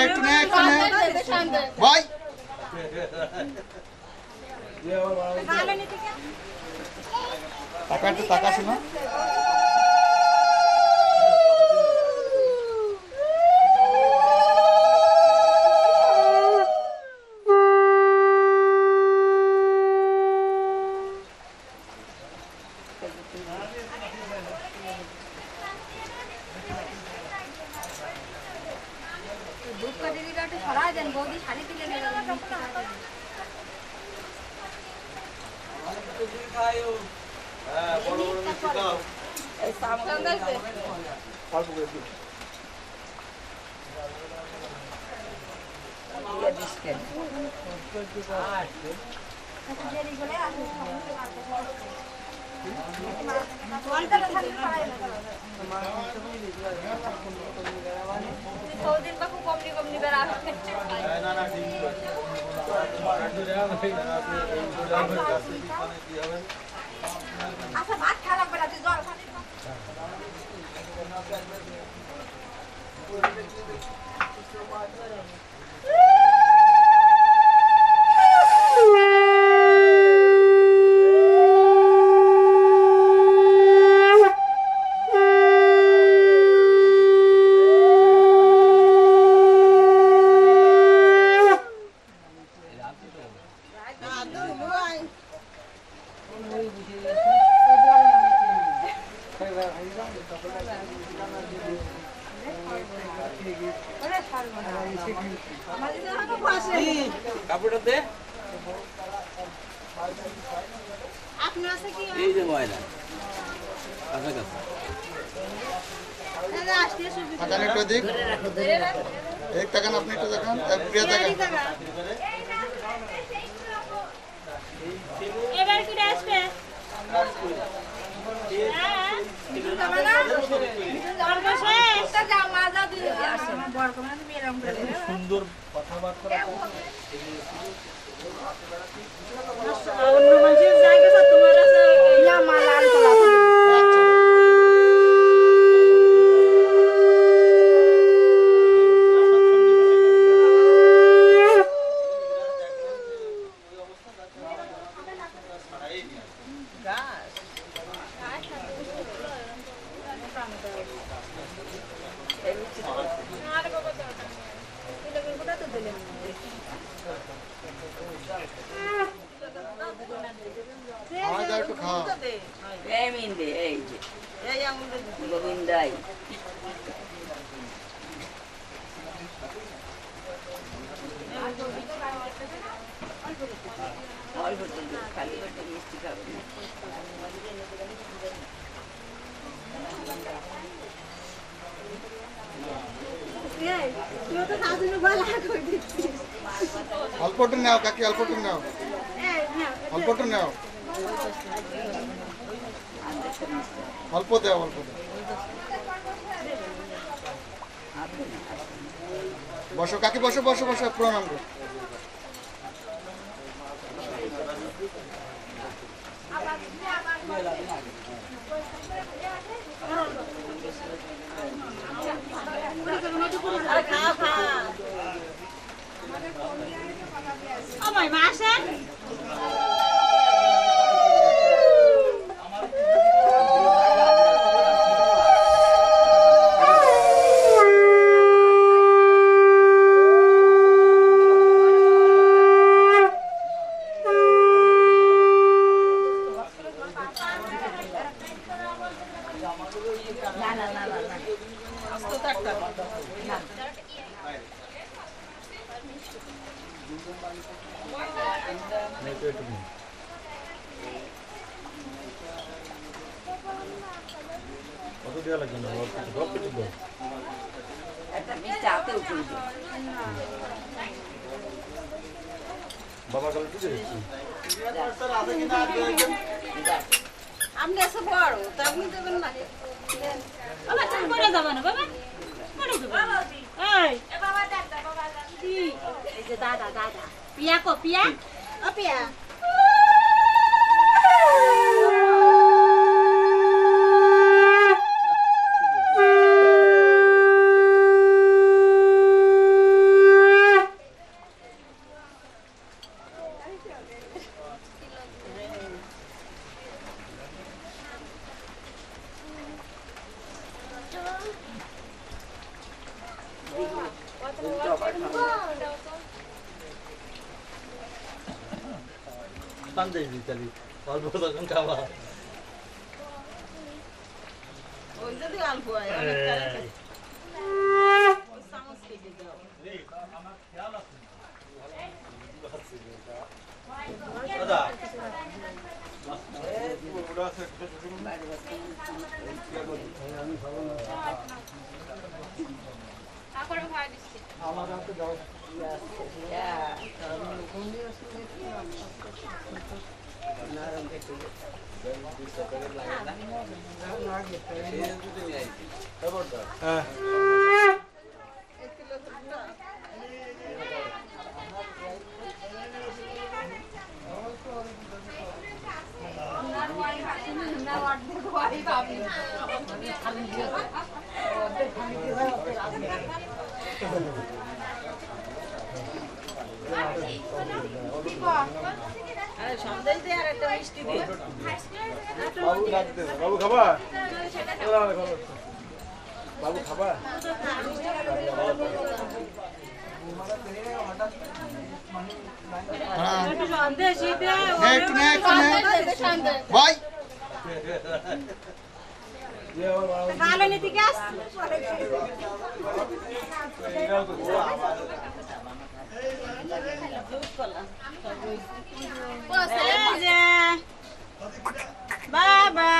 একটু নে ভাই টাকা একটু টাকা ছিল আচ্ছা ভাত খাওয়া লাগবে না তুই জল খাবি কাপড়টা দে আপনার আছে কি এই যে ময়লা আচ্ছা কাছে দাদা আসতে সুবিধা টাকা একটু দিক এক টাকা আপনি একটু দেখান প্রিয়া টাকা এবার কি আসবে সুন্দর কথাবার্তা অন্য মানুষের জায়গা তোমার আছে লাল কলা একটু খাওয়া গোবিন্দাই অল্প খালি পেটে মিষ্টি খাবে অল্পটু নাও কাকি অল্পটু নাও অল্পটু নাও অল্প দেও অল্প দেও বসো কাকি বসো বসো বসো প্রণাম করো আমায় মা আসেন কত দেওয়া লাগবে না গল্প কিছু দাও একটা মিষ্টি হাতে উঠিয়ে দিও বাবা কালে ঠিক আছে আপনি এসে বড় তা আপনি দেবেন না বাবা তুমি পড়ে যাবে না বাবা পড়ে যাবে এই বাবা দাদা বাবা কি এই যে দাদা দাদা পিয়া কো পিয়া ও পিয়া পান্ডে দিতালি অল্প তখন খাওয়া ওই যদি অল্প হয় অনেক টাকা খাই। ওই চামচ কেটে দাও। দাদা আরে সন্দেশ দিয়ে আর একটা মিষ্টি দিয়ে। বাবু ডাকতে বাবু খাবা বাবু খাবা হ্যাঁ একটু সন্দেশ দিতে। নে একটু নে একটু নে ভাই ভালো নীতি গ্যাস। এই যে বাবা